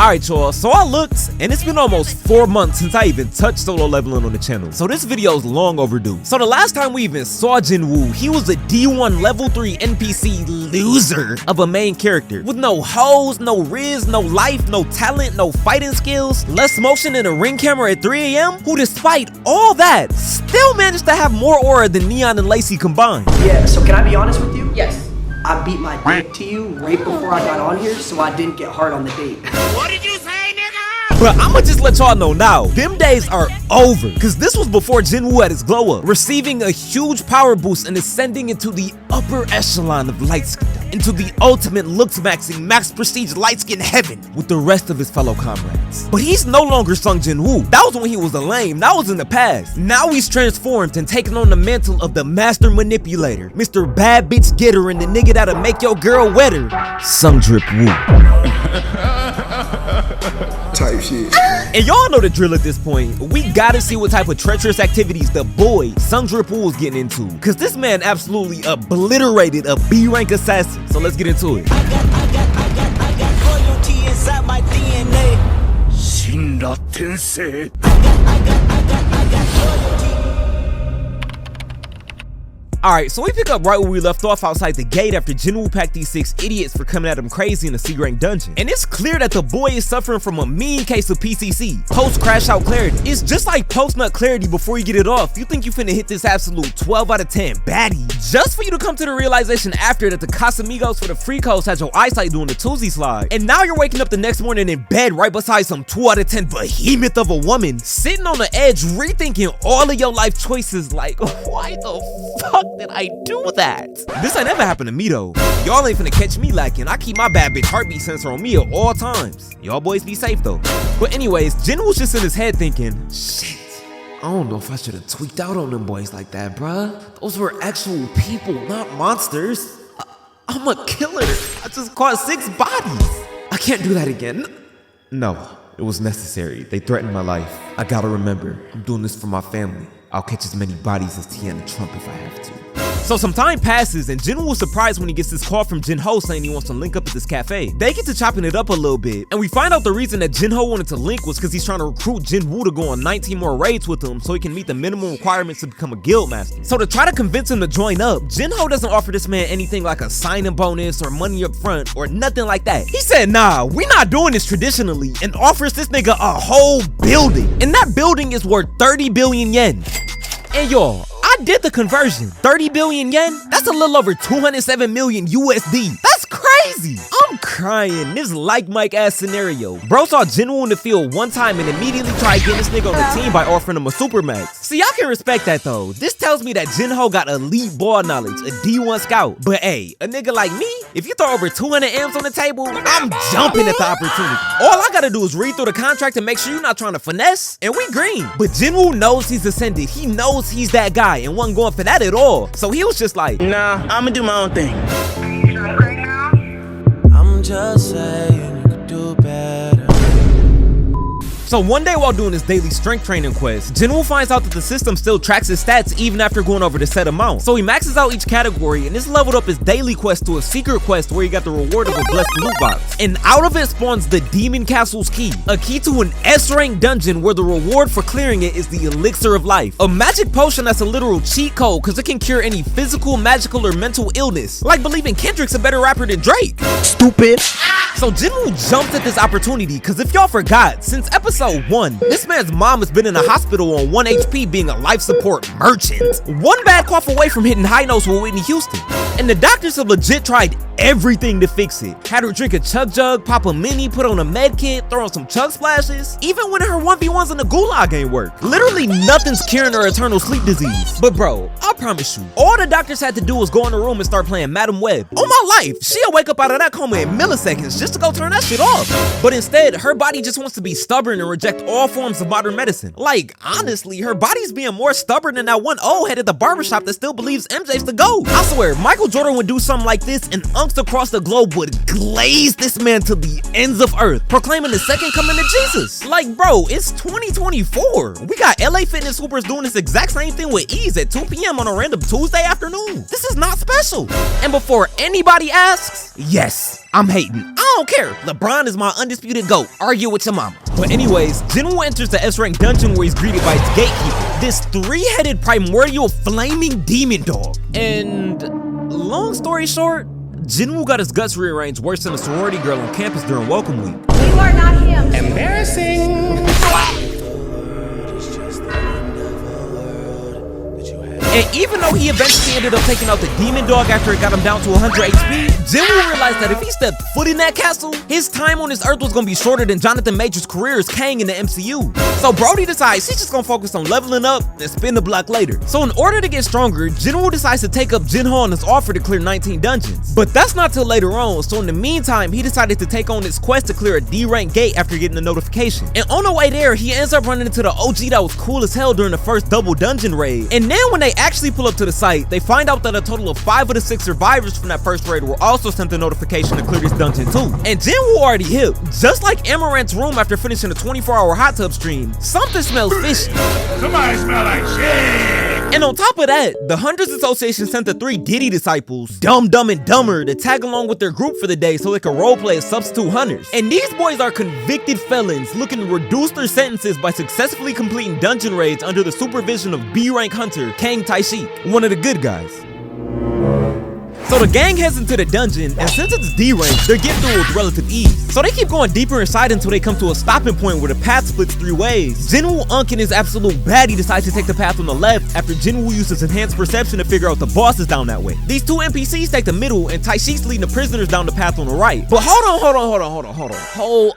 Alright y'all, so I looked, and it's been almost 4 months since I even touched solo leveling on the channel, so this video is long overdue. So the last time we even saw Jinwoo, he was a D1 level 3 NPC loser of a main character, with no hoes, no riz, no life, no talent, no fighting skills, less motion than a ring camera at 3 AM, who despite all that, still managed to have more aura than Neon and Lacey combined. Yeah, so can I be honest with you? Yes. I beat my dick to you right before I got on here, so I didn't get hard on the date. What did you say, nigga? But I'ma just let y'all know now, them days are over, cause this was before Jinwoo had his glow up, receiving a huge power boost and ascending into the upper echelon of Lightskin, into the ultimate Looksmaxxing max prestige Lightskin heaven with the rest of his fellow comrades. But he's no longer Sung Jinwoo. That was when he was a lame, that was in the past. Now he's transformed and taken on the mantle of the master manipulator, Mr. Bad Bitch Getter and the nigga that'll make your girl wetter, Sung Drip Woo. Type shit. And y'all know the drill at this point. We gotta see what type of treacherous activities the boy Sung Drip Woo was getting into, cause this man absolutely obliterated a B-rank assassin. So let's get into it. I got loyalty inside my DNA. I got loyalty. Alright, so we pick up right where we left off outside the gate after Jinwoo packed these 6 idiots for coming at him crazy in a C-rank dungeon. And it's clear that the boy is suffering from a mean case of PCC, post-Crashout clarity. It's just like post-nut clarity before you get it off. You think you finna hit this absolute 12 out of 10 baddie, just for you to come to the realization after that the Casamigos for the free coast had your eyesight doing the Tuesday slide. And now you're waking up the next morning in bed right beside some 2 out of 10 behemoth of a woman, sitting on the edge rethinking all of your life choices like, why the fuck did I do that? This ain't never happened to me though. Y'all ain't finna catch me lacking. I keep my bad bitch heartbeat sensor on me at all times. Y'all boys be safe though. But anyways, Jinwoo's just in his head thinking, shit, I don't know if I should have tweaked out on them boys like that, bruh. Those were actual people, not monsters. I'm a killer. I just caught 6 bodies. I can't do that again. No, it was necessary. They threatened my life. I gotta remember, I'm doing this for my family. I'll catch as many bodies as Tiana Trump if I have to. So some time passes and Jinwoo was surprised when he gets this call from Jinho saying he wants to link up at this cafe. They get to chopping it up a little bit, and we find out the reason that Jinho wanted to link was because he's trying to recruit Jinwoo to go on 19 more raids with him so he can meet the minimum requirements to become a guild master. So to try to convince him to join up, Jinho doesn't offer this man anything like a signing bonus or money up front or nothing like that. He said, nah, we not doing this traditionally, and offers this nigga a whole building. And that building is worth 30 billion yen. And y'all, I did the conversion. 30 billion yen? That's a little over 207 million USD. That's crazy. I'm crying. This like Mike ass scenario. Bro saw Jinwoo in the field one time and immediately tried getting this nigga on the team by offering him a supermax. See, I can respect that though. This tells me that Jinho got elite ball knowledge, a D1 scout. But hey, a nigga like me, if you throw over 200 M's on the table, I'm jumping at the opportunity. All I gotta do is read through the contract and make sure you're not trying to finesse, and we green. But Jinwoo knows he's ascended. He knows he's that guy and wasn't going for that at all. So he was just like, Nah, I'ma do my own thing. I'm just saying you could do better. So one day while doing his daily strength training quest, Jinwoo finds out that the system still tracks his stats even after going over the set amount. So he maxes out each category and this leveled up his daily quest to a secret quest where he got the reward of a blessed loot box. And out of it spawns the Demon Castle's key, a key to an S-rank dungeon where the reward for clearing it is the elixir of life, a magic potion that's a literal cheat code because it can cure any physical, magical, or mental illness, like believing Kendrick's a better rapper than Drake. Stupid. So Jinwoo jumped at this opportunity because if y'all forgot, since episode 1, this man's mom has been in a hospital on 1 HP being a life support merchant. One bad cough away from hitting high notes with Whitney Houston. And the doctors have legit tried everything to fix it. Had her drink a chug jug, pop a mini, put on a med kit, throw on some chug splashes. Even when her 1v1s in the gulag ain't work. Literally nothing's curing her eternal sleep disease. But bro, I promise you, all the doctors had to do was go in the room and start playing Madam Web. On my life, she'll wake up out of that coma in milliseconds just to go turn that shit off. But instead, her body just wants to be stubborn and reject all forms of modern medicine. Like, honestly, her body's being more stubborn than that one old head at the barbershop that still believes MJ's the GOAT. I swear, Michael Jordan would do something like this and Unc folks across the globe would glaze this man to the ends of earth, proclaiming the second coming of Jesus. Like, bro, it's 2024. We got LA fitness hoopers doing this exact same thing with ease at 2 p.m. on a random Tuesday afternoon. This is not special. And before anybody asks, yes, I'm hating. I don't care. LeBron is my undisputed GOAT. Argue with your mama. But anyways, Jinwoo enters the S-rank dungeon where he's greeted by its gatekeeper, this 3-headed primordial flaming demon dog. And long story short, Jinwoo got his guts rearranged worse than a sorority girl on campus during welcome week. You are not him. Embarrassing. And even though he eventually ended up taking out the demon dog after it got him down to 100 HP, Jinwoo realized that if he stepped foot in that castle, his time on this earth was gonna be shorter than Jonathan Major's career as Kang in the MCU. So Brody decides he's just gonna focus on leveling up and spin the block later. So in order to get stronger, Jinwoo decides to take up Jinho on his offer to clear 19 dungeons. But that's not till later on, so in the meantime, he decided to take on this quest to clear a D-rank gate after getting the notification. And on the way there, he ends up running into the OG that was cool as hell during the first double dungeon raid. And then when they actually pull up to the site, they find out that a total of 5 of the 6 survivors from that first raid were also sent the notification to clear this dungeon too. And Jinwoo already hip. Just like Amaranth's room after finishing a 24-hour hot tub stream, something smells fishy. Somebody smell like shit. And on top of that, the Hundreds Association sent the 3 Diddy disciples, Dumb and Dumber, to tag along with their group for the day so they could roleplay as substitute hunters. And these boys are convicted felons looking to reduce their sentences by successfully completing dungeon raids under the supervision of B-rank hunter Kang Taeshik, one of the good guys. So the gang heads into the dungeon, and since it's D-rank, they're getting through with relative ease. So they keep going deeper inside until they come to a stopping point where the path splits 3 ways. Jinwoo Unk and his absolute baddie decide to take the path on the left after Jinwoo uses enhanced perception to figure out the boss is down that way. These 2 NPCs take the middle, and Taishik's leading the prisoners down the path on the right. But hold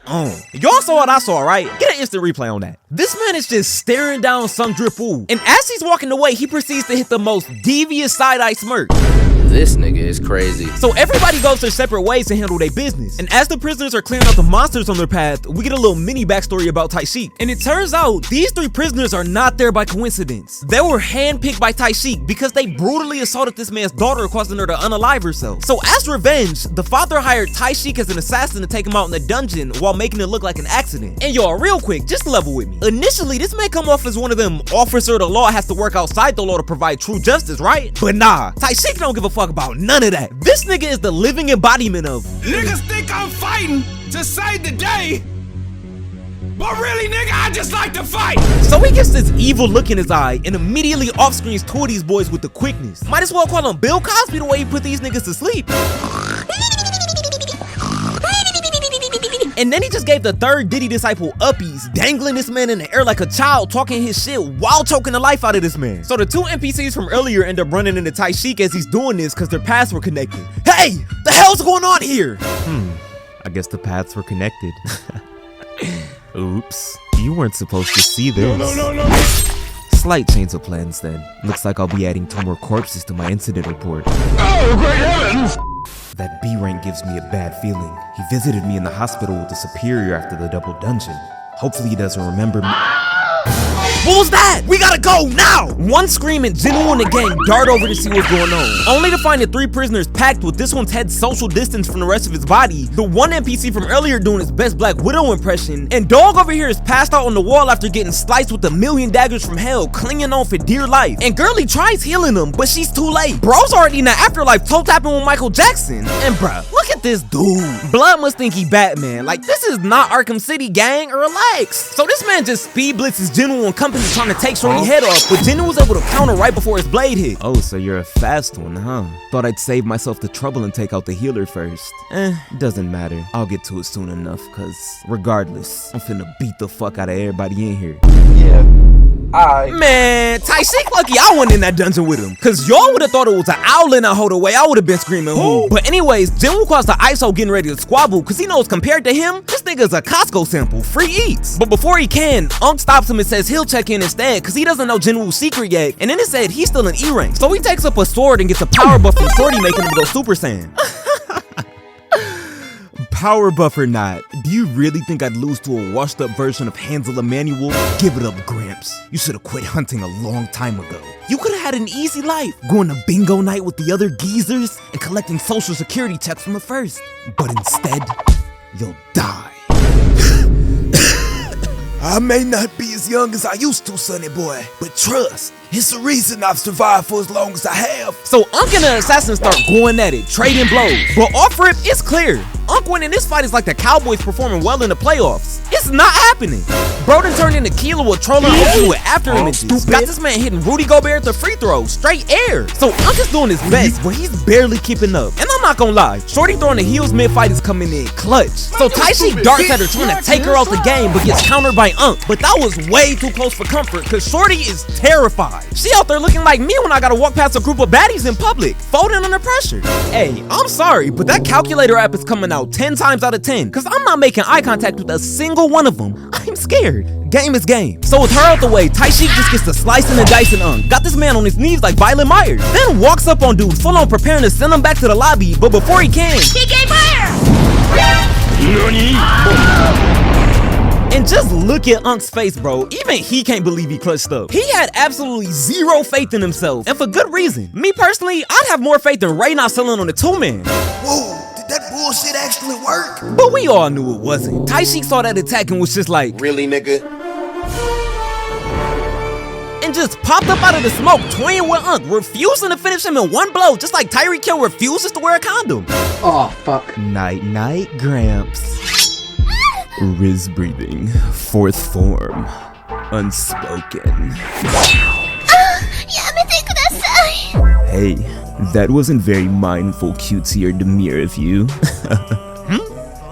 on. Y'all saw what I saw, right? Get an instant replay on that. This man is just staring down Sung Drip-Woo, and as he's walking away, he proceeds to hit the most devious side-eye smirk. This nigga is crazy. So everybody goes their separate ways to handle their business. And as the prisoners are clearing out the monsters on their path, we get a little mini backstory about Taishik. And it turns out these 3 prisoners are not there by coincidence. They were handpicked by Taishik because they brutally assaulted this man's daughter, causing her to unalive herself. So as revenge, the father hired Taishik as an assassin to take him out in the dungeon while making it look like an accident. And y'all, real quick, just level with me. Initially, this may come off as one of them officer of the law has to work outside the law to provide true justice, right? But nah, Taishik don't give a fuck about none of that. This nigga is the living embodiment of Niggas think I'm fighting to save the day, but really, nigga, I just like to fight. So he gets this evil look in his eye and immediately off-screens 2 of these boys with the quickness. Might as well call him Bill Cosby the way he put these niggas to sleep. And then he just gave the 3rd Diddy disciple uppies, dangling this man in the air like a child, talking his shit while choking the life out of this man. So the 2 NPCs from earlier end up running into Taishik as he's doing this because their paths were connected. Hey, the hell's going on here? I guess the paths were connected. Oops, you weren't supposed to see this. No. Slight change of plans then. Looks like I'll be adding 2 more corpses to my incident report. Oh, great heavens! That B rank gives me a bad feeling. He visited me in the hospital with a superior after the double dungeon. Hopefully he doesn't remember me. What was that? We gotta go now! One scream and Jinwoo and the gang dart over to see what's going on, only to find the 3 prisoners packed with this one's head social distance from the rest of his body, the 1 NPC from earlier doing his best Black Widow impression, and Dog over here is passed out on the wall after getting sliced with 1,000,000 daggers from hell, clinging on for dear life. And Girly tries healing him, but she's too late. Bro's already in the afterlife toe tapping with Michael Jackson. And bruh, look at this dude. Blood must think he Batman. Like, this is not Arkham City, gang. Relax. So this man just speed blitzes Jinwoo and company trying to take Shorty's head off, but Jinwoo was able to counter right before his blade hit. Oh, so you're a fast one, huh? Thought I'd save myself the trouble and take out the healer first. Doesn't matter. I'll get to it soon enough, cause regardless, I'm finna beat the fuck out of everybody in here. Yeah. Man, Taishik lucky I wasn't in that dungeon with him, cause y'all would have thought it was an owl in that hole away. I would have been screaming who. But anyways, Jinwoo calls the ISO getting ready to squabble, cause he knows compared to him, this nigga's a Costco sample, free eats. But before he can, Unk stops him and says he'll check in instead, cause he doesn't know Jinwoo's secret yet, and then it said he's still in E rank. So he takes up a sword and gets a power buff from Shorty, making him go Super Saiyan. Power buff or not, do you really think I'd lose to a washed up version of Hansel Emanuel? Give it up, Gramps. You should have quit hunting a long time ago. You could've had an easy life, going to bingo night with the other geezers and collecting social security checks from the first. But instead, you'll die. I may not be as young as I used to, sonny boy, but trust, it's the reason I've survived for as long as I have. So Unk and the assassin start going at it, trading blows. But off rip, it's clear. Unk winning this fight is like the Cowboys performing well in the playoffs. It's not happening. Bro done turned into Kilo with trolling Huncho with after images. Got this man hitting Rudy Gobert at the free throw, straight air. So Unk is doing his best, but he's barely keeping up. And I'm not gonna lie, Shorty throwing the heels mid-fight is coming in clutch. So Taeshik darts at her trying to take her off the game, but gets countered by Unk. But that was way too close for comfort, cause Shorty is terrified. She out there looking like me when I gotta walk past a group of baddies in public, folding under pressure. Hey, I'm sorry, but that calculator app is coming out 10 times out of 10, cause I'm not making eye contact with a single one of them. I'm scared. Game is game. So with her out the way, Taeshik just gets to slicing and dicing Unk. Got this man on his knees like Violet Myers. Then walks up on dude, full on preparing to send him back to the lobby, but before he can, he gave fire! And just look at Unk's face, bro. Even he can't believe he clutched up. He had absolutely zero faith in himself, and for good reason. Me personally, I'd have more faith than Ray not selling on the 2-man. Whoa, did that bullshit actually work? But we all knew it wasn't. Taeshik saw that attack and was just like, really, nigga? And just popped up out of the smoke, toying with Unk, refusing to finish him in one blow, just like Tyreek Hill refuses to wear a condom. Oh, fuck. Night, night, Gramps. Riz breathing, fourth form, unspoken. Hey, that wasn't very mindful, cutesy, or demure of you.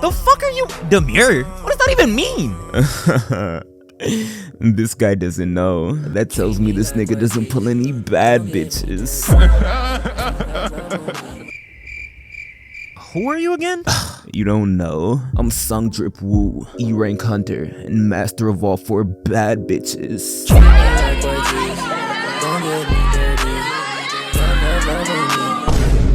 The fuck are you? Demure? What does that even mean? This guy doesn't know. That tells me this nigga doesn't pull any bad bitches. Who are you again? You don't know. I'm Sung Drip Woo, E-rank hunter, and master of all 4 bad bitches.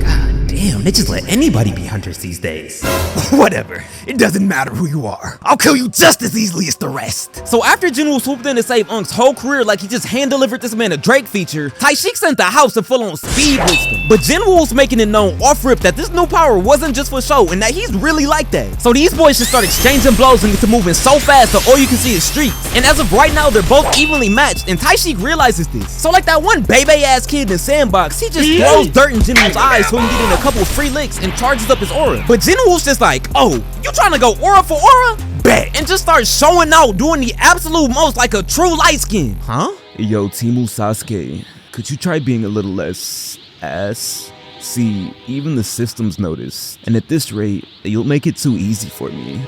God damn, they just let anybody be hunters these days. Whatever, it doesn't matter who you are. I'll kill you just as easily as the rest. So after Jinwoo swooped in to save Unk's whole career like he just hand-delivered this man a Drake feature, Taeshik sent the house to full-on speed boost him. But Jinwoo was making it known off-rip that this new power wasn't just for show and that he's really like that. So these boys should start exchanging blows and get to moving so fast that all you can see is streets. And as of right now, they're both evenly matched, and Taeshik realizes this. So like that one baby-ass kid in the sandbox, he just throws dirt in Jinwoo's eyes so he can get in a couple free licks and charges up his aura. But Jinwoo's just like, oh, you trying to go aura for aura? Bet. And just starts showing out, doing the absolute most like a true Lightskin. Huh? Yo, Teemu Sasuke, could you try being a little less ass? See, even the systems notice, and at this rate, you'll make it too easy for me.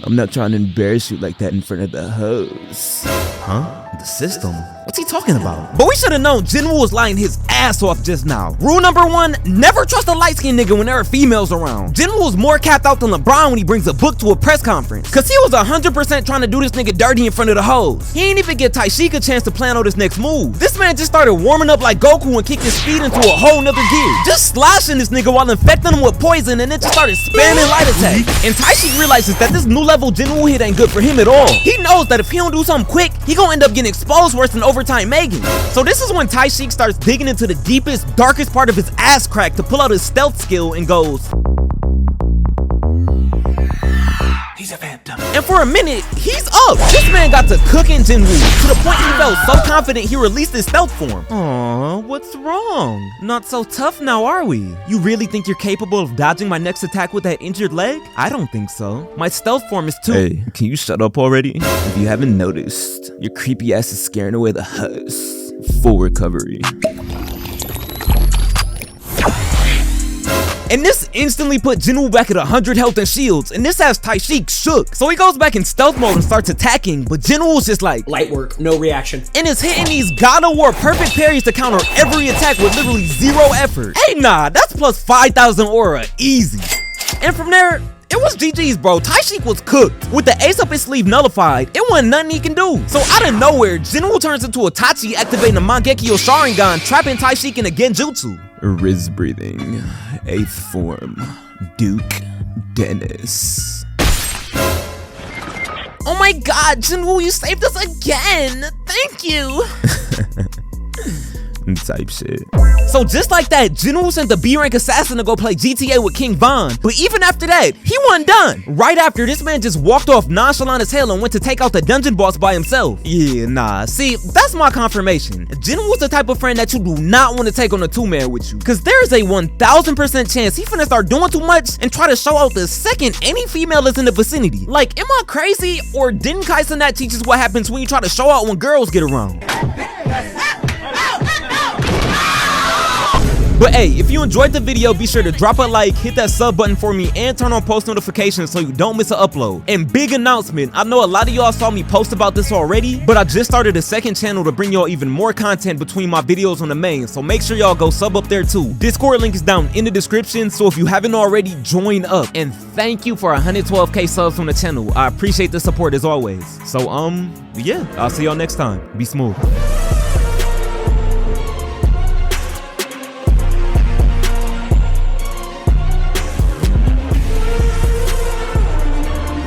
I'm not trying to embarrass you like that in front of the hoes. Huh? The system? What's he talking about? But we should have known Jinwoo was lying his ass off just now. Rule number 1, never trust a light-skinned nigga when there are females around. Jinwoo was more capped out than LeBron when he brings a book to a press conference. Cause he was 100% trying to do this nigga dirty in front of the hoes. He ain't even give Taeshik a chance to plan out his next move. This man just started warming up like Goku and kicked his speed into a whole nother gear. Just slashing this nigga while infecting him with poison, and then just started spamming light attack. And Taeshik realizes that this new level Jinwoo hit ain't good for him at all. He knows that if he don't do something quick, he gonna end up getting exposed worse than overtime Megan. So this is when Taeshik starts digging into the deepest, darkest part of his ass crack to pull out his stealth skill and goes, he's a phantom. And for a minute, he's up. This man got to cooking Jinwoo to the point he felt so confident he released his stealth form. Aww, what's wrong? Not so tough now, are we? You really think you're capable of dodging my next attack with that injured leg? I don't think so. My stealth form is too— Hey, can you shut up already? If you haven't noticed, your creepy ass is scaring away the huss. Full recovery. And this instantly put Jinwoo back at 100 health and shields, and this has Taeshik shook. So he goes back in stealth mode and starts attacking, but Jinwoo's just like, light work, no reaction. And is hitting these God of War perfect parries to counter every attack with literally zero effort. Hey nah, that's plus 5,000 aura, easy. And from there, it was GG's, bro. Taeshik was cooked. With the ace up his sleeve nullified, it wasn't nothing he can do. So out of nowhere, Jinwoo turns into Itachi, activating the Mangekyo Sharingan, trapping Taeshik in a Genjutsu. Riz breathing, 8th form, Duke Dennis. Oh my god, Jinwoo, you saved us again! Thank you! type shit. So just like that, Jinwoo sent the B-rank assassin to go play GTA with King Von. But even after that, he wasn't done. Right after, this man just walked off nonchalant as hell and went to take out the dungeon boss by himself. Yeah, nah, see, that's my confirmation. Jinwoo's the type of friend that you do not want to take on a two-man with you, cause there is a 1000% chance he finna start doing too much and try to show out the second any female is in the vicinity. Like, am I crazy, or didn't Kaisen teach us what happens when you try to show out when girls get around? But hey, if you enjoyed the video, be sure to drop a like, hit that sub button for me, and turn on post notifications so you don't miss an upload. And big announcement, I know a lot of y'all saw me post about this already, but I just started a second channel to bring y'all even more content between my videos on the main, so make sure y'all go sub up there too. Discord link is down in the description, so if you haven't already, join up. And thank you for 112k subs on the channel. I appreciate the support as always. So yeah, I'll see y'all next time. Be smooth.